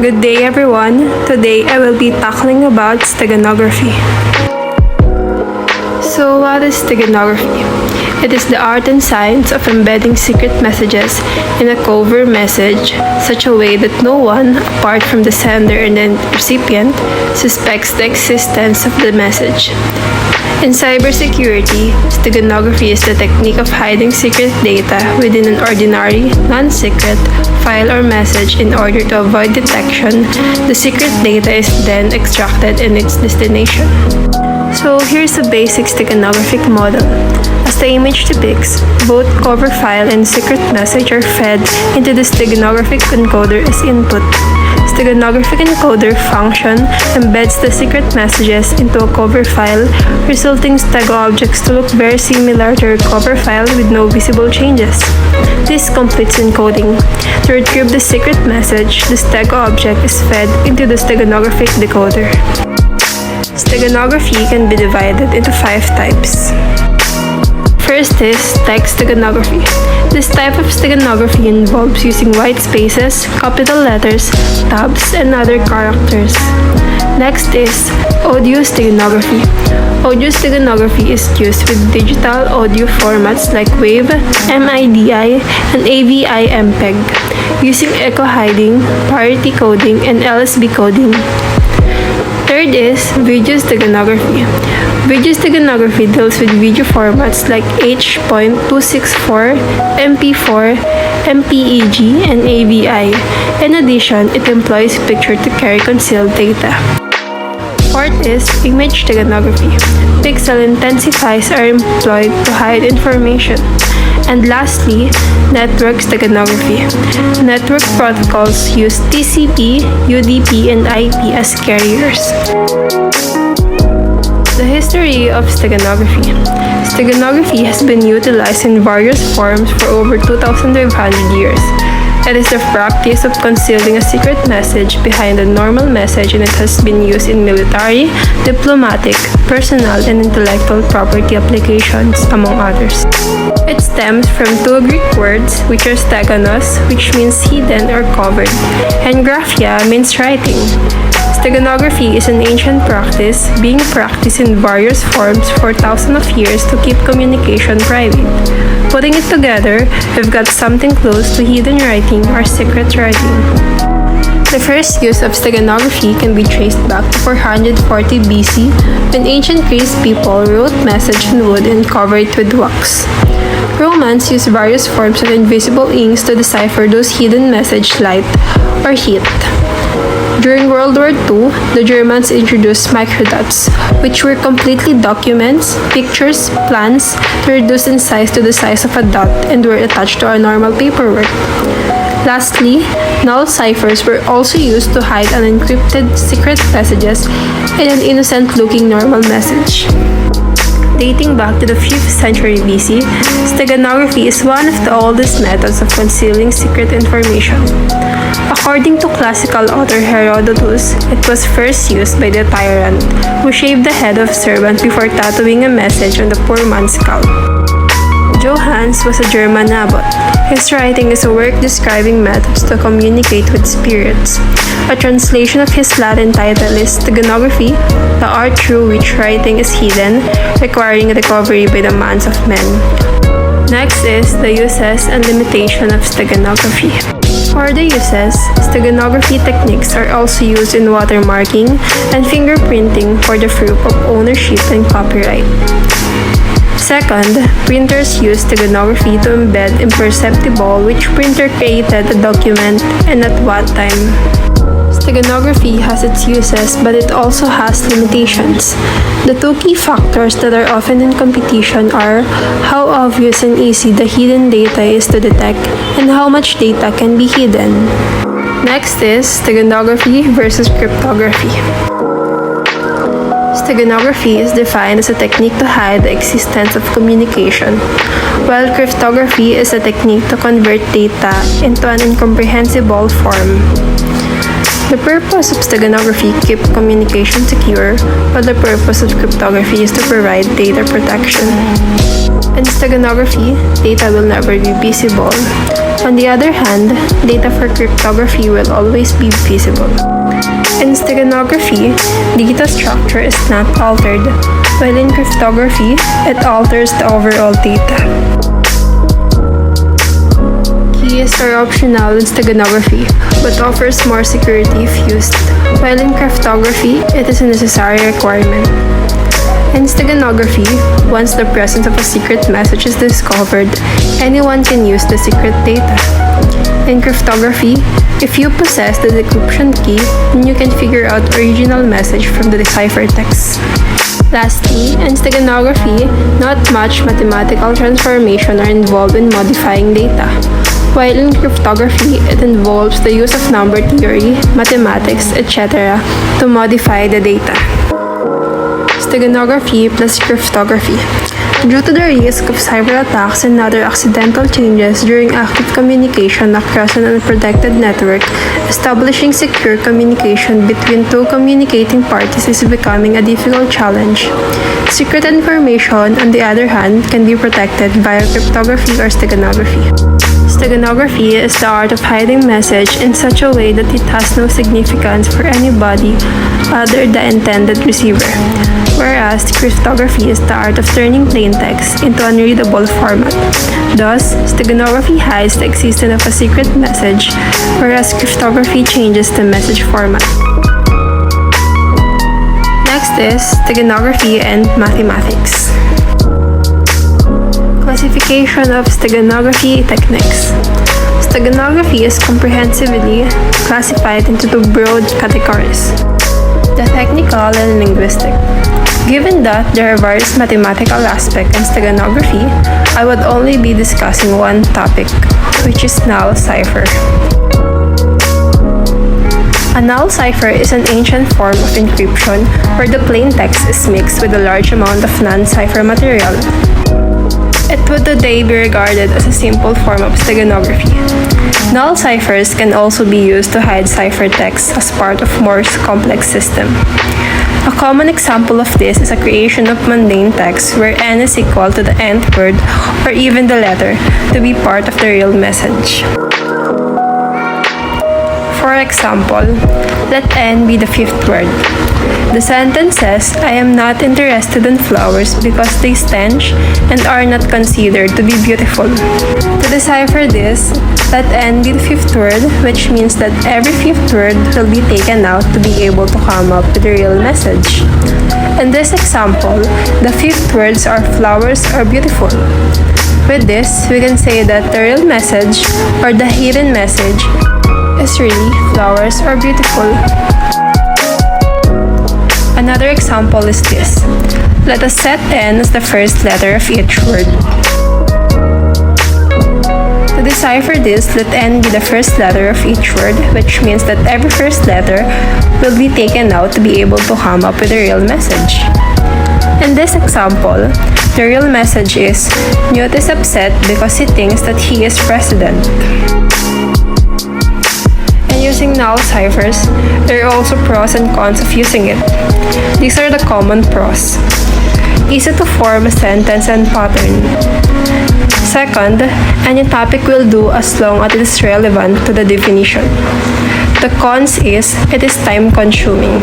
Good day everyone. Today I will be tackling about steganography. So what is steganography? It is the art and science of embedding secret messages in a covert message such a way that no one, apart from the sender and the recipient, suspects the existence of the message. In cybersecurity, steganography is the technique of hiding secret data within an ordinary, non-secret file or message in order to avoid detection. The secret data is then extracted in its destination. So here's a basic steganographic model. As the image depicts, both cover file and secret message are fed into the steganographic encoder as input. Steganographic encoder function embeds the secret messages into a cover file, resulting stego objects to look very similar to a cover file with no visible changes. This completes encoding. To retrieve the secret message, the stego object is fed into the steganographic decoder. Steganography can be divided into 5 types. First is text steganography. This type of steganography involves using white spaces, capital letters, tabs, and other characters. Next is audio steganography. Audio steganography is used with digital audio formats like WAV, MIDI, and AVI-MPEG, using echo hiding, parity coding, and LSB coding. Third is video steganography. Video steganography deals with video formats like H.264, MP4, MPEG, and AVI. In addition, it employs picture to carry concealed data. Fourth is image steganography. Pixel intensifiers are employed to hide information. And lastly, network steganography. Network protocols use TCP, UDP, and IP as carriers. The history of steganography. Steganography has been utilized in various forms for over 2,500 years. It is the practice of concealing a secret message behind a normal message, and it has been used in military, diplomatic, personal, and intellectual property applications, among others. It stems from 2 Greek words, which are steganos, which means hidden or covered, and graphia means writing. Steganography is an ancient practice being practiced in various forms for thousands of years to keep communication private. Putting it together, we've got something close to hidden writing or secret writing. The first use of steganography can be traced back to 440 BC, when ancient Greece people wrote message on wood and covered it with wax. Romans used various forms of invisible inks to decipher those hidden message light or heat. During World War II, the Germans introduced microdots, which were completely documents, pictures, plans to reduce in size to the size of a dot and were attached to our normal paperwork. Lastly, null ciphers were also used to hide unencrypted secret messages in an innocent-looking normal message. Dating back to the 5th century BC, steganography is one of the oldest methods of concealing secret information. According to classical author Herodotus, it was first used by the tyrant, who shaved the head of a servant before tattooing a message on the poor man's scalp. Johannes was a German abbot. His writing is a work describing methods to communicate with spirits. A translation of his Latin title is Steganography, the art through which writing is hidden, requiring recovery by the minds of men. Next is the uses and limitation of steganography. For the uses, steganography techniques are also used in watermarking and fingerprinting for the proof of ownership and copyright. Second, printers use steganography to embed imperceptible which printer created a document and at what time. Steganography has its uses, but it also has limitations. The 2 key factors that are often in competition are how obvious and easy the hidden data is to detect and how much data can be hidden. Next is steganography versus cryptography. Steganography is defined as a technique to hide the existence of communication, while cryptography is a technique to convert data into an incomprehensible form. The purpose of steganography keeps communication secure, while the purpose of cryptography is to provide data protection. In steganography, data will never be visible. On the other hand, data for cryptography will always be visible. In steganography, data structure is not altered, while in cryptography, it alters the overall data. Keys are optional in steganography, but offers more security if used, while in cryptography, it is a necessary requirement. In steganography, once the presence of a secret message is discovered, anyone can use the secret data. In cryptography, if you possess the decryption key, then you can figure out original message from the ciphertext. Lastly, in steganography, not much mathematical transformation are involved in modifying data, while in cryptography, it involves the use of number theory, mathematics, etc. to modify the data. Steganography plus cryptography. Due to the risk of cyber attacks and other accidental changes during active communication across an unprotected network, establishing secure communication between two communicating parties is becoming a difficult challenge. Secret information, on the other hand, can be protected via cryptography or steganography. Steganography is the art of hiding message in such a way that it has no significance for anybody other than the intended receiver, whereas cryptography is the art of turning plain text into unreadable format. Thus, steganography hides the existence of a secret message, whereas cryptography changes the message format. Next is steganography and mathematics. Classification of steganography techniques. Steganography is comprehensively classified into two broad categories: the technical and linguistic. Given that there are various mathematical aspects in steganography, I would only be discussing one topic, which is null cipher. A null cipher is an ancient form of encryption where the plain text is mixed with a large amount of non-cipher material. It would today be regarded as a simple form of steganography. Null ciphers can also be used to hide ciphertext as part of Moore's complex system. A common example of this is a creation of mundane text where n is equal to the nth word or even the letter to be part of the real message. For example, let n be the fifth word. The sentence says, "I am not interested in flowers because they stench and are not considered to be beautiful." To decipher this, let n be the fifth word, which means that every fifth word will be taken out to be able to come up with the real message. In this example, the fifth words are flowers are beautiful. With this, we can say that the real message or the hidden message is really flowers are beautiful. Another example is this. Let us set n as the first letter of each word. To decipher this, let n be the first letter of each word, which means that every first letter will be taken out to be able to come up with a real message. In this example, the real message is, Newt is upset because he thinks that he is president. Using null ciphers, there are also pros and cons of using it. These are the common pros. Easy to form a sentence and pattern. Second, any topic will do as long as it is relevant to the definition. The cons is, it is time-consuming.